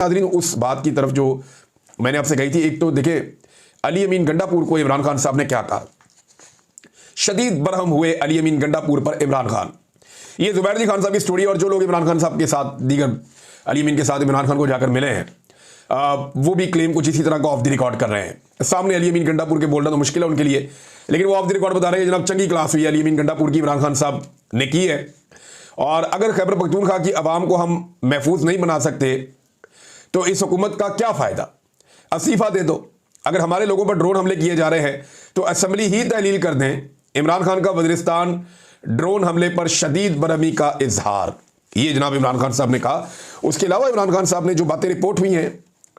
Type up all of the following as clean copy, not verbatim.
नाज़रीन उस बात की तरफ जो मैंने आपसे कही थी, एक तो देखिए अली अमीन गंडापुर को इमरान खान साहब ने क्या कहा, शदीद बरहम हुए अली अमीन गंडापुर पर इमरान खान। ये जुबैर अली खान साहब की स्टोरी, और जो लोग इमरान खान साहब के साथ दीगर अली अमीन के साथ इमरान खान को जाकर मिले हैं वो भी क्लेम कुछ इसी तरह का ऑफ द रिकॉर्ड कर रहे हैं। सामने अली अमीन गंडापुर के बोलना तो मुश्किल है उनके लिए, लेकिन वो ऑफ द रिकॉर्ड बता रहे हैं जनाब चंगी क्लास हुई अली अमीन गंडापुर की इमरान खान साहब ने की है। और अगर खैबर पख्तूनख्वा की आवाम को हम महफूज नहीं बना सकते तो इस हुकूमत का क्या फायदा, इस्तीफा दे दो। अगर हमारे लोगों पर ड्रोन हमले किए जा रहे हैं तो असेंबली ही तहलील कर दें। इमरान खान का वज़ीरिस्तान ड्रोन हमले पर शदीद बरहमी का इजहार, ये जनाब इमरान खान साहब ने कहा। उसके अलावा इमरान खान साहब ने जो बातें रिपोर्ट हुई हैं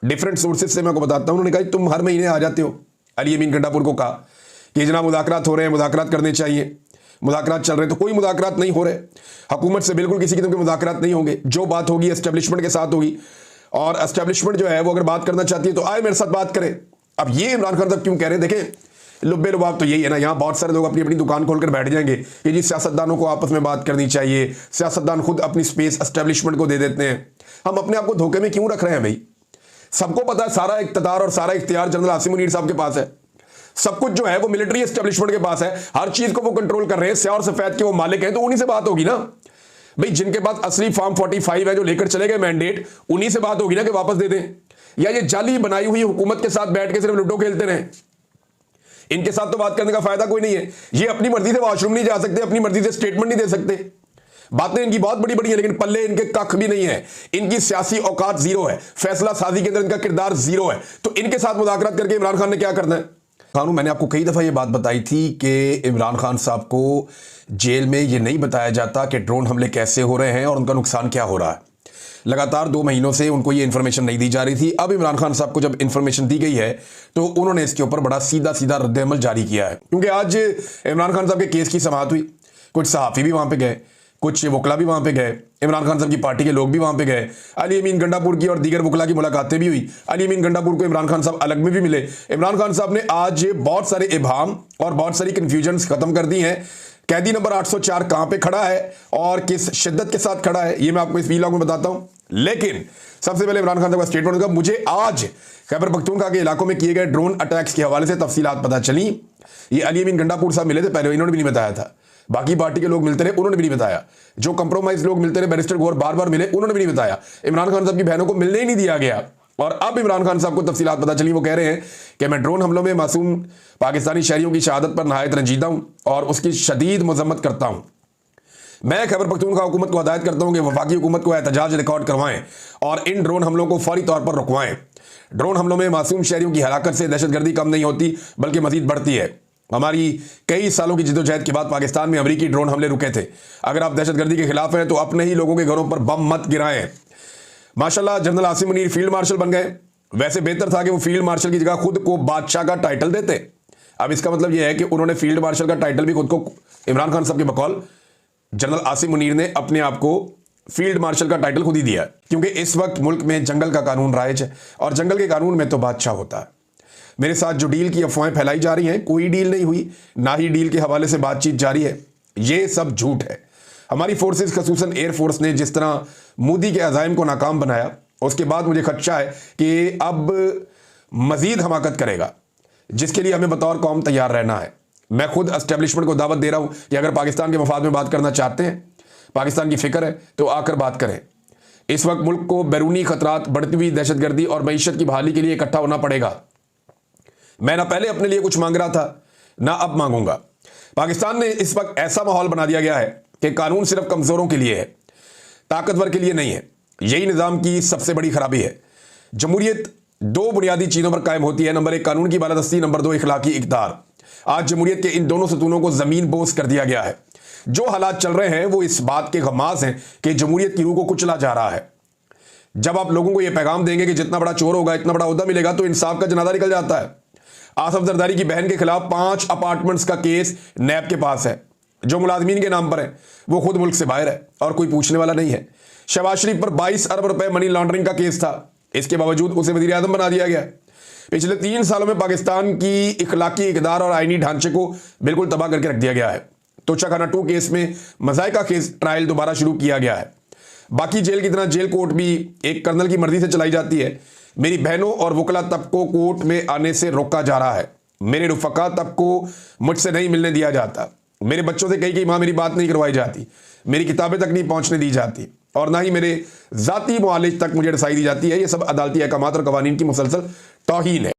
डिफरेंट सोर्सेज से मैं आपको बताता हूं, उन्होंने कहा तुम हर महीने आ जाते हो। अली अमीन गंडापुर को कहा कि जनाब मुज़ाकरात हो रहे हैं, मुज़ाकरात करने चाहिए, मुज़ाकरात चल रहे हैं। तो कोई मुज़ाकरात नहीं हो रहे, हुकूमत से बिल्कुल किसी किस्म के मुज़ाकरात नहीं होंगे। जो बात होगी एस्टेब्लिशमेंट के साथ होगी, और एस्टेब्लिशमेंट जो है वो अगर बात करना चाहती है तो आए मेरे साथ बात करें। अब ये इमरान खान साहब क्यों कह रहे हैं, देखें लुब्बे लुबाब तो यही है ना, यहाँ बहुत सारे लोग अपनी अपनी दुकान खोलकर बैठ जाएंगे कि जी सियासतदानों को आपस में बात करनी चाहिए, सियासतदान खुद अपनी स्पेस एस्टेब्लिशमेंट को दे देते हैं। हम अपने आप को धोखे में क्यों रख रहे हैं भाई? सबको पता है सारा इख्तियार और सारा इख्तियार जनरल आसिम मुनीर साहब के पास है। सब कुछ जो है वो मिलिट्री एस्टेब्लिशमेंट के पास है, हर चीज को वो कंट्रोल कर रहे हैं, स्याह और सफेद के वो मालिक हैं। तो उन्हीं से बात होगी ना भाई, जिनके पास असली फॉर्म 45 है जो लेकर चले गए मैंडेट, उन्हीं से बात होगी ना कि वापस दे दें, या ये जाली बनाई हुई हुकूमत के साथ बैठ के सिर्फ लूडो खेलते रहे। इनके साथ तो बात करने का फायदा कोई नहीं है। ये अपनी मर्जी से वॉशरूम नहीं जा सकते, अपनी मर्जी से स्टेटमेंट नहीं दे सकते। बातें इनकी बहुत बड़ी बड़ी है, लेकिन पल्ले इनके कख भी नहीं है। इनकी सियासी औकात जीरो है, फैसला साजी के अंदर इनका किरदार जीरो है। तो इनके साथ मुज़ाकरात करके इमरान खान ने क्या करना है? खानू, मैंने आपको कई दफ़ा ये बात बताई थी कि इमरान खान साहब को जेल में ये नहीं बताया जाता कि ड्रोन हमले कैसे हो रहे हैं और उनका नुकसान क्या हो रहा है। लगातार 2 महीनों से उनको ये इन्फॉर्मेशन नहीं दी जा रही थी। अब इमरान खान साहब को जब इन्फॉर्मेशन दी गई है तो उन्होंने इसके ऊपर बड़ा सीधा सीधा रद्द-ए-अमल जारी किया है। क्योंकि आज इमरान खान साहब के केस की समाअत हुई, कुछ सहाफ़ी भी वहाँ पे गए, कुछ वकला भी वहाँ पे गए, इमरान खान साहब की पार्टी के लोग भी वहाँ पे गए। अली अमीन गंडापुर की और दीगर वकला की मुलाकातें भी हुई। अली अमीन गंडापुर को इमरान खान साहब अलग में भी मिले। इमरान खान साहब ने आज बहुत सारे इबाहम और बहुत सारी कन्फ्यूजन खत्म कर दी हैं। कैदी नंबर 804 कहाँ पे खड़ा है और किस शिद्दत के साथ खड़ा है, ये मैं आपको इस वीलॉग में बताता हूँ। लेकिन सबसे पहले इमरान खान साहब का स्टेटमेंट होगा। मुझे आज खैबर पख्तूनख्वा के इलाकों में किए गए ड्रोन अटैक्स के हवाले से तफसीलात पता चली। ये अली अमीन गंडापुर साहब मिले थे पहले, इन्होंने भी नहीं बताया था। बाकी पार्टी के लोग मिलते रहे, उन्होंने भी नहीं बताया। जो कंप्रोमाइज लोग मिलते रहे, बैरिस्टर गौर बार बार मिले, उन्होंने भी नहीं बताया। इमरान खान साहब की बहनों को मिलने ही नहीं दिया गया। और अब इमरान खान साहब को तफसीलात पता चली। वो कह रहे हैं कि मैं ड्रोन हमलों में मासूम पाकिस्तानी शहरियों की शहादत पर नहायत रंजीदा हूं और उसकी शदीद मजम्मत करता हूं। मैं खैबर पख्तूनख्वा हुकूमत को हदायत करता हूं कि वफाकी हुकूमत को एहतजाज रिकॉर्ड करवाएं और इन ड्रोन हमलों को फौरी तौर पर रुकवाएं। ड्रोन हमलों में मासूम शहरियों की हलाकत से दहशतगर्दी कम नहीं होती बल्कि मजीद बढ़ती है। हमारी कई सालों की जिद्दोजहद के बाद पाकिस्तान में अमरीकी ड्रोन हमले रुके थे। अगर आप दहशतगर्दी के खिलाफ हैं तो अपने ही लोगों के घरों पर बम मत गिराएं। माशाल्लाह general Asim Munir field marshal बन गए। वैसे बेहतर था कि वो फील्ड मार्शल की जगह खुद को बादशाह का टाइटल देते। अब इसका मतलब यह है कि उन्होंने फील्ड मार्शल का टाइटल भी खुद को, इमरान खान साहब के बकौल जनरल आसिम मुनीर ने अपने आप को फील्ड मार्शल का टाइटल खुद ही दिया, क्योंकि इस वक्त मुल्क में जंगल का कानून राइज है और जंगल के कानून में तो बादशाह होता है। मेरे साथ जो डील की अफवाहें फैलाई जा रही हैं, कोई डील नहीं हुई, ना ही डील के हवाले से बातचीत जारी है, ये सब झूठ है। हमारी फोर्सेस खसूसन एयरफोर्स ने जिस तरह मोदी के अज़ाइम को नाकाम बनाया, उसके बाद मुझे खदशा है कि अब मजीद हमाकत करेगा, जिसके लिए हमें बतौर कौम तैयार रहना है। मैं खुद एस्टेब्लिशमेंट को दावत दे रहा हूं कि अगर पाकिस्तान के मफाद में बात करना चाहते हैं, पाकिस्तान की फिक्र है, तो आकर बात करें। इस वक्त मुल्क को बैरूनी खतरात, बढ़ती हुई दहशतगर्दी और मईशत की बहाली के लिए इकट्ठा होना पड़ेगा। मैं ना पहले अपने लिए कुछ मांग रहा था, ना अब मांगूंगा। पाकिस्तान ने इस वक्त ऐसा माहौल बना दिया गया है कि कानून सिर्फ कमजोरों के लिए है, ताकतवर के लिए नहीं है। यही निज़ाम की सबसे बड़ी खराबी है। जमहूरियत 2 बुनियादी चीज़ों पर कायम होती है। नंबर 1 कानून की बालादस्ती, नंबर 2 इखलाकी इक़्तिदार। आज जमहूरियत के इन दोनों सतूनों को ज़मीन बोस कर दिया गया है। जो हालात चल रहे हैं वो इस बात के गमाज़ हैं कि जमहूरियत की रूह को कुचला जा रहा है। जब आप लोगों को यह पैगाम देंगे कि जितना बड़ा चोर होगा इतना बड़ा ओहदा मिलेगा, तो इंसाफ का जनाजा निकल जाता है। आसफ जरदारी की बहन के खिलाफ 5 अपार्टमेंट्स का केस नैब के पास है, जो मुलाजमीन के नाम पर है। वो खुद मुल्क से बाहर है और कोई पूछने वाला नहीं है। शहबाज शरीफ पर 22 अरब रुपए मनी लॉन्ड्रिंग का केस था, इसके बावजूद उसे वजीर आजम बना दिया गया। पिछले 3 सालों में पाकिस्तान की इखलाकी इक़्तिदार और आईनी ढांचे को बिल्कुल तबाह करके रख दिया गया है। तोशाखाना 2 केस में मज़ायका केस ट्रायल दोबारा शुरू किया गया है। बाकी जेल की तरह जेल कोर्ट भी एक कर्नल की मर्जी से चलाई जाती है। मेरी बहनों और वकला तब को कोर्ट में आने से रोका जा रहा है। मेरे रुफका तब को मुझसे नहीं मिलने दिया जाता। मेरे बच्चों से कहीं माँ मेरी बात नहीं करवाई जाती। मेरी किताबें तक नहीं पहुंचने दी जाती और ना ही मेरे ज़ाती मुआलिज तक मुझे रसाई दी जाती है। ये सब अदालती अहकामात और कवानीन की मुसलसल तौहीन है।